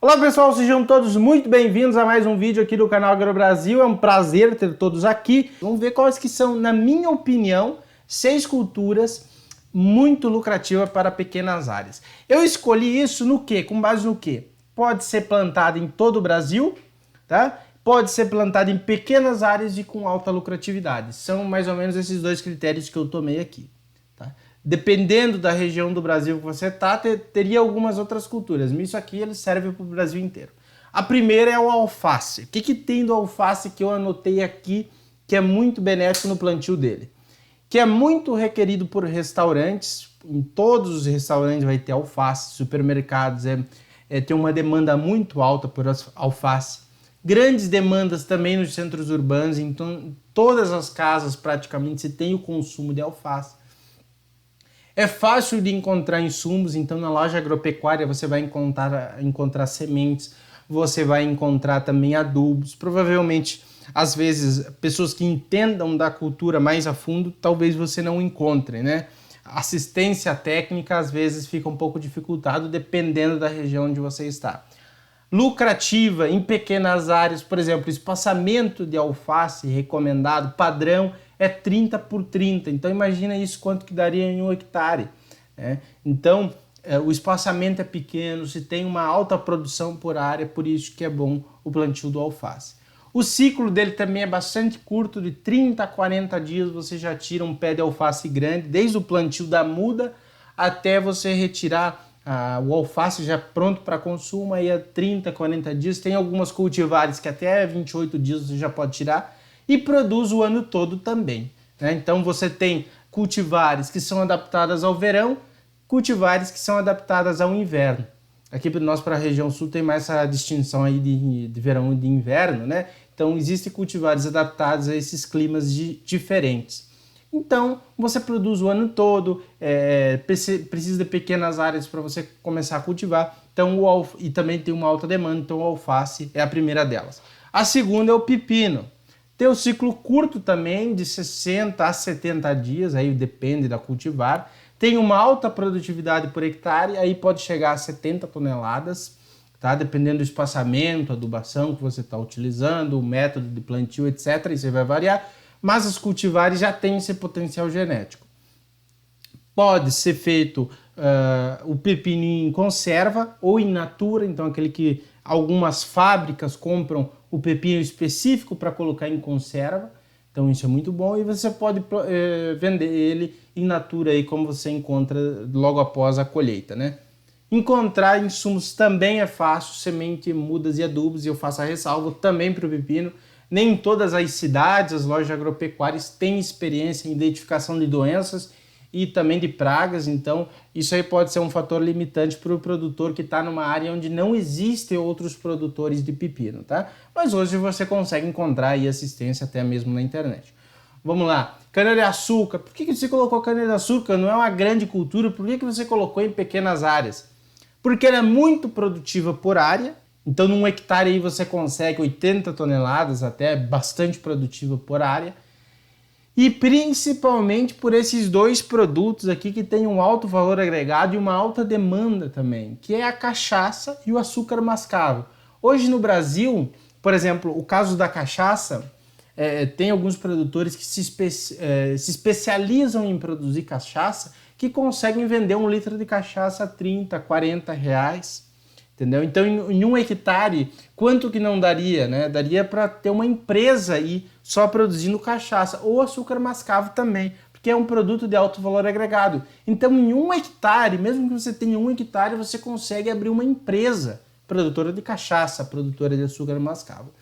Olá pessoal, sejam todos muito bem-vindos a mais um vídeo aqui do canal AgroBrasil. É um prazer ter todos aqui. Vamos ver quais que são, na minha opinião, 6 culturas muito lucrativas para pequenas áreas. Eu escolhi isso no quê? Com base no quê? Pode ser plantado em todo o Brasil, tá? Pode ser plantado em pequenas áreas e com alta lucratividade. São mais ou menos esses dois critérios que eu tomei aqui. Dependendo da região do Brasil que você está, teria algumas outras culturas. Isso aqui ele serve para o Brasil inteiro. A primeira é o alface. O que tem do alface que eu anotei aqui que é muito benéfico no plantio dele? Que é muito requerido por restaurantes. Em todos os restaurantes vai ter alface. Supermercados tem uma demanda muito alta por alface. Grandes demandas também nos centros urbanos. Então, todas as casas praticamente se tem o consumo de alface. É fácil de encontrar insumos, então na loja agropecuária você vai encontrar sementes, você vai encontrar também adubos. Provavelmente, às vezes, pessoas que entendam da cultura mais a fundo, talvez você não encontre, né? Assistência técnica, às vezes, fica um pouco dificultado, dependendo da região onde você está. Lucrativa em pequenas áreas, por exemplo, espaçamento de alface recomendado, padrão, é 30 por 30, então imagina isso quanto que daria em 1 hectare. Né? Então o espaçamento é pequeno, se tem uma alta produção por área, por isso que é bom o plantio do alface. O ciclo dele também é bastante curto, de 30 a 40 dias você já tira um pé de alface grande, desde o plantio da muda até você retirar o alface já pronto para consumo, aí a 30, 40 dias. Tem algumas cultivares que até 28 dias você já pode tirar, e produz o ano todo também. Né? Então você tem cultivares que são adaptadas ao verão, cultivares que são adaptadas ao inverno. Aqui nós para a região sul tem mais essa distinção aí de verão e de inverno, né? Então existem cultivares adaptados a esses climas diferentes. Então você produz o ano todo, precisa de pequenas áreas para você começar a cultivar. Então, e também tem uma alta demanda, então o alface é a primeira delas. A segunda é o pepino. Tem o ciclo curto também, de 60 a 70 dias, aí depende da cultivar. Tem uma alta produtividade por hectare, aí pode chegar a 70 toneladas, tá? Dependendo do espaçamento, adubação que você está utilizando, o método de plantio, etc. Isso vai variar, mas os cultivares já têm esse potencial genético. Pode ser feito o pepino em conserva ou in natura, então aquele que algumas fábricas compram o pepino específico para colocar em conserva, então isso é muito bom, e você pode vender ele in natura aí, como você encontra logo após a colheita, né? Encontrar insumos também é fácil, semente, mudas e adubos, e eu faço a ressalva também para o pepino. Nem todas as cidades, as lojas agropecuárias têm experiência em identificação de doenças e também de pragas, então isso aí pode ser um fator limitante para o produtor que está numa área onde não existem outros produtores de pepino, tá? Mas hoje você consegue encontrar aí assistência até mesmo na internet. Vamos lá, cana-de-açúcar. Por que você colocou cana-de-açúcar? Não é uma grande cultura, por que você colocou em pequenas áreas? Porque ela é muito produtiva por área, então num hectare aí você consegue 80 toneladas, até bastante produtiva por área. E principalmente por esses dois produtos aqui que têm um alto valor agregado e uma alta demanda também, que é a cachaça e o açúcar mascavo. Hoje no Brasil, por exemplo, o caso da cachaça, tem alguns produtores que se especializam em produzir cachaça, que conseguem vender 1 litro de cachaça a 30, 40 reais. Entendeu? Então, em 1 hectare, quanto que não daria, né? Daria para ter uma empresa aí só produzindo cachaça, ou açúcar mascavo também, porque é um produto de alto valor agregado. Então, em 1 hectare, mesmo que você tenha 1 hectare, você consegue abrir uma empresa produtora de cachaça, produtora de açúcar mascavo.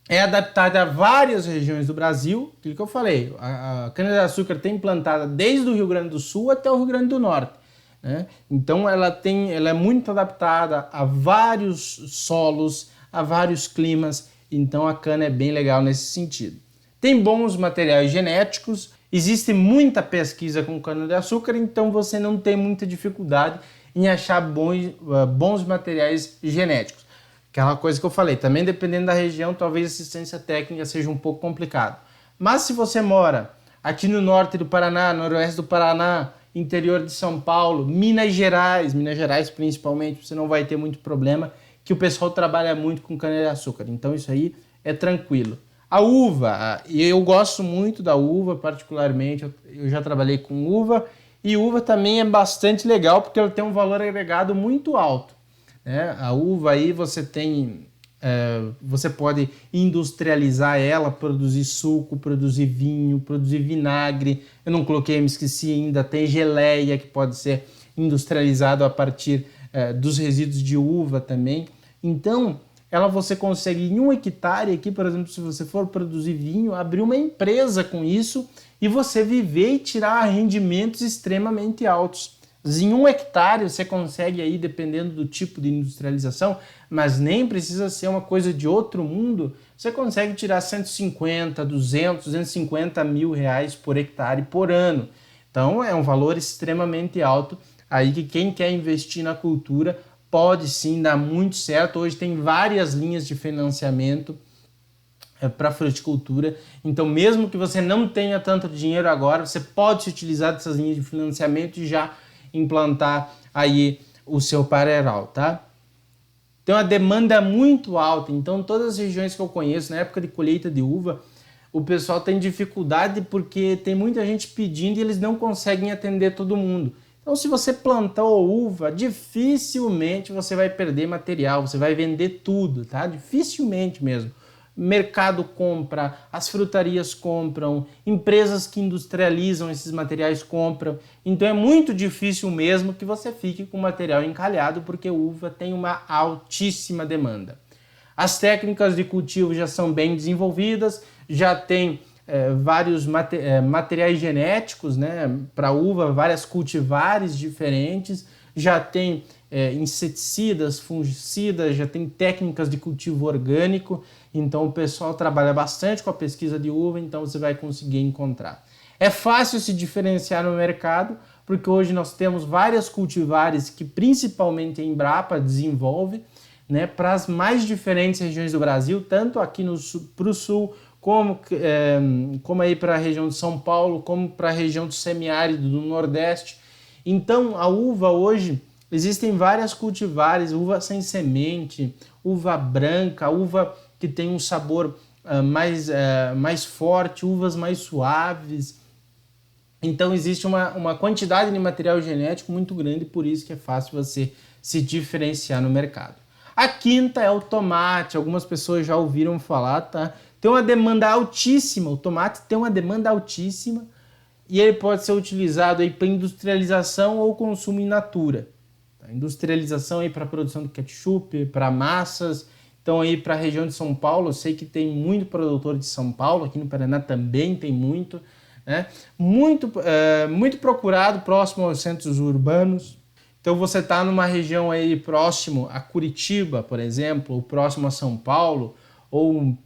É adaptada a várias regiões do Brasil, aquilo que eu falei, a cana-de-açúcar tem plantada desde o Rio Grande do Sul até o Rio Grande do Norte. Né? Então ela é muito adaptada a vários solos, a vários climas, então a cana é bem legal nesse sentido. Tem bons materiais genéticos, existe muita pesquisa com cana-de-açúcar, então você não tem muita dificuldade em achar bons materiais genéticos. Aquela coisa que eu falei, também dependendo da região, talvez a assistência técnica seja um pouco complicado. Mas se você mora aqui no norte do Paraná, noroeste do Paraná, interior de São Paulo, Minas Gerais principalmente, você não vai ter muito problema, que o pessoal trabalha muito com cana-de-açúcar. Então isso aí é tranquilo. A uva, eu gosto muito da uva, particularmente, eu já trabalhei com uva, e uva também é bastante legal, porque ela tem um valor agregado muito alto, né? A uva aí você pode industrializar ela, produzir suco, produzir vinho, produzir vinagre. Eu não coloquei, me esqueci ainda, tem geleia que pode ser industrializado a partir dos resíduos de uva também. Então, você consegue em 1 hectare aqui, por exemplo, se você for produzir vinho, abrir uma empresa com isso e você viver e tirar rendimentos extremamente altos. Em 1 hectare você consegue aí, dependendo do tipo de industrialização, mas nem precisa ser uma coisa de outro mundo, você consegue tirar 150, 200, 250 mil reais por hectare por ano. Então é um valor extremamente alto aí que quem quer investir na cultura pode sim dar muito certo. Hoje tem várias linhas de financiamento para fruticultura, então mesmo que você não tenha tanto dinheiro agora, você pode se utilizar dessas linhas de financiamento e já implantar aí o seu parreiral, tá? Tem uma demanda muito alta, então todas as regiões que eu conheço, na época de colheita de uva, o pessoal tem dificuldade porque tem muita gente pedindo e eles não conseguem atender todo mundo. Então se você plantou uva, dificilmente você vai perder material, você vai vender tudo, tá? Dificilmente mesmo. Mercado compra, as frutarias compram, empresas que industrializam esses materiais compram. Então é muito difícil mesmo que você fique com material encalhado, porque uva tem uma altíssima demanda. As técnicas de cultivo já são bem desenvolvidas, já tem vários materiais genéticos, né, para uva, várias cultivares diferentes, já tem inseticidas, fungicidas, já tem técnicas de cultivo orgânico, então o pessoal trabalha bastante com a pesquisa de uva, então você vai conseguir encontrar. É fácil se diferenciar no mercado, porque hoje nós temos várias cultivares que principalmente a Embrapa desenvolve, né, para as mais diferentes regiões do Brasil, tanto aqui para o sul, como aí para a região de São Paulo, como para a região do semiárido do Nordeste. Então a uva hoje, existem várias cultivares, uva sem semente, uva branca, uva que tem um sabor mais forte, uvas mais suaves. Então existe uma quantidade de material genético muito grande, por isso que é fácil você se diferenciar no mercado. A quinta é o tomate, algumas pessoas já ouviram falar, tá? Tem uma demanda altíssima, o tomate tem uma demanda altíssima e ele pode ser utilizado aí para industrialização ou consumo in natura. Industrialização aí para produção de ketchup, para massas. Então aí para a região de São Paulo, eu sei que tem muito produtor de São Paulo, aqui no Paraná também tem muito, né? Muito procurado, próximo aos centros urbanos. Então você está numa região aí próximo a Curitiba, por exemplo, ou próximo a São Paulo, ou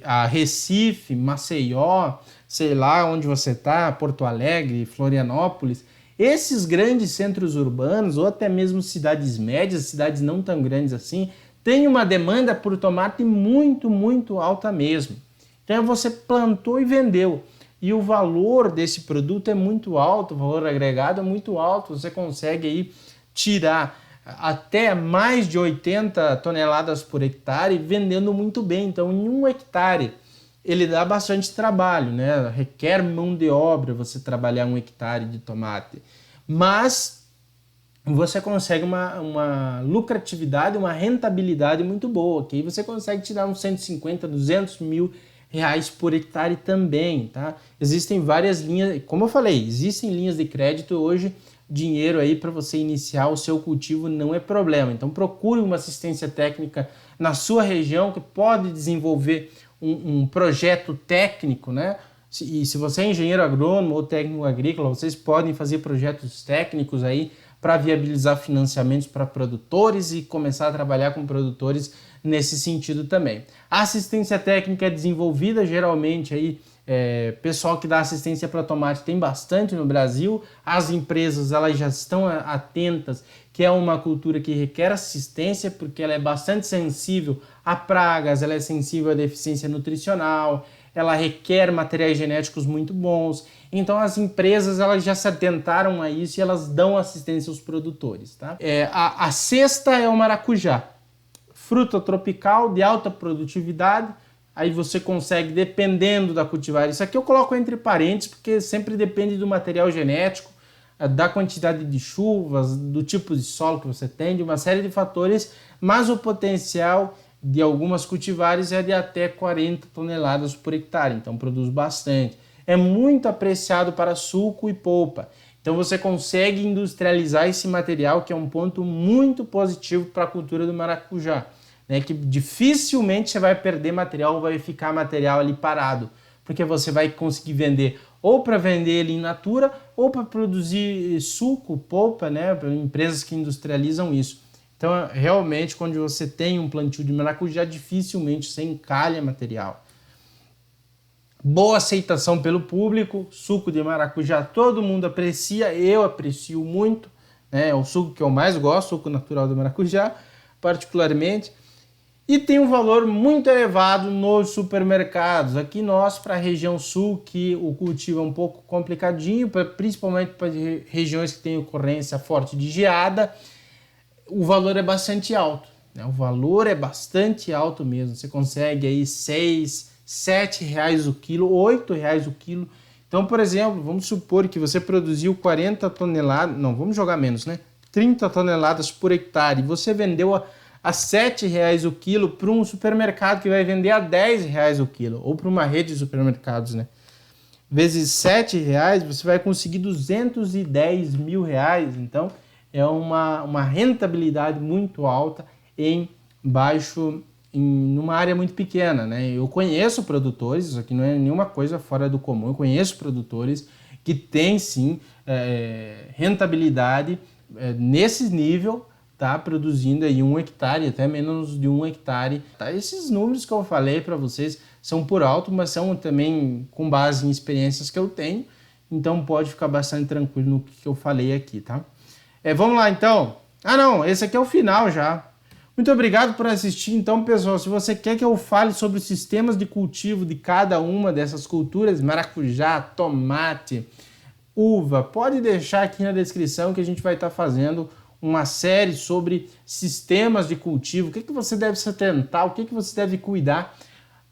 a Recife, Maceió, sei lá onde você está, Porto Alegre, Florianópolis. Esses grandes centros urbanos, ou até mesmo cidades médias, cidades não tão grandes assim, tem uma demanda por tomate muito, muito alta mesmo. Então você plantou e vendeu. E o valor desse produto é muito alto, o valor agregado é muito alto. Você consegue aí tirar até mais de 80 toneladas por hectare vendendo muito bem. Então em 1 hectare ele dá bastante trabalho, né? Requer mão de obra você trabalhar 1 hectare de tomate. Mas você consegue uma lucratividade, uma rentabilidade muito boa, que aí você consegue tirar uns 150, 200 mil reais por hectare também, tá? Existem várias linhas, como eu falei, existem linhas de crédito hoje, dinheiro aí para você iniciar o seu cultivo não é problema. Então procure uma assistência técnica na sua região que pode desenvolver um projeto técnico, né? E se você é engenheiro agrônomo ou técnico agrícola, vocês podem fazer projetos técnicos aí para viabilizar financiamentos para produtores e começar a trabalhar com produtores nesse sentido também. A assistência técnica é desenvolvida geralmente aí, pessoal que dá assistência para tomate tem bastante no Brasil, as empresas elas já estão atentas que é uma cultura que requer assistência porque ela é bastante sensível a pragas, ela é sensível à deficiência nutricional, ela requer materiais genéticos muito bons. Então as empresas elas já se atentaram a isso e elas dão assistência aos produtores. Tá? A sexta é o maracujá, fruta tropical de alta produtividade. Aí você consegue, dependendo da cultivar. Isso aqui eu coloco entre parênteses, porque sempre depende do material genético, da quantidade de chuvas, do tipo de solo que você tem, de uma série de fatores, mas o potencial de algumas cultivares é de até 40 toneladas por hectare, então produz bastante. É muito apreciado para suco e polpa, então você consegue industrializar esse material, que é um ponto muito positivo para a cultura do maracujá. Que dificilmente você vai perder material ou vai ficar material ali parado, porque você vai conseguir vender ou para vender ele in natura ou para produzir suco, polpa, para empresas que industrializam isso. Então, realmente, quando você tem um plantio de maracujá, dificilmente você encalha material. Boa aceitação pelo público, suco de maracujá todo mundo aprecia, eu aprecio muito, é o suco que eu mais gosto, suco natural de maracujá, particularmente. E tem um valor muito elevado nos supermercados. Aqui nós, para a região sul, que o cultivo é um pouco complicadinho, principalmente para regiões que têm ocorrência forte de geada, o valor é bastante alto. O valor é bastante alto mesmo. Você consegue aí 6, 7 reais o quilo, 8 reais o quilo. Então, por exemplo, vamos supor que você produziu 40 toneladas, não, vamos jogar menos, 30 toneladas por hectare. Você vendeu a 7 reais o quilo para um supermercado que vai vender a 10 reais o quilo, ou para uma rede de supermercados, Vezes 7 reais, você vai conseguir 210 mil reais. Então, é uma rentabilidade muito alta numa área muito pequena, Eu conheço produtores, isso aqui não é nenhuma coisa fora do comum, eu conheço produtores que têm, sim, rentabilidade nesse nível, tá produzindo aí 1 hectare, até menos de 1 hectare. Tá? Esses números que eu falei para vocês são por alto, mas são também com base em experiências que eu tenho, então pode ficar bastante tranquilo no que eu falei aqui, tá? Vamos lá então. Não, esse aqui é o final já. Muito obrigado por assistir. Então, pessoal, se você quer que eu fale sobre os sistemas de cultivo de cada uma dessas culturas, maracujá, tomate, uva, pode deixar aqui na descrição que a gente vai estar fazendo uma série sobre sistemas de cultivo, o que você deve se atentar, o que você deve cuidar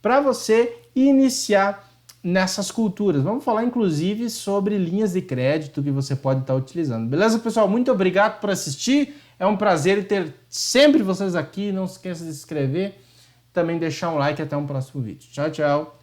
para você iniciar nessas culturas. Vamos falar, inclusive, sobre linhas de crédito que você pode estar utilizando. Beleza, pessoal? Muito obrigado por assistir. É um prazer ter sempre vocês aqui. Não se esqueça de se inscrever, também deixar um like. Até um próximo vídeo. Tchau, tchau.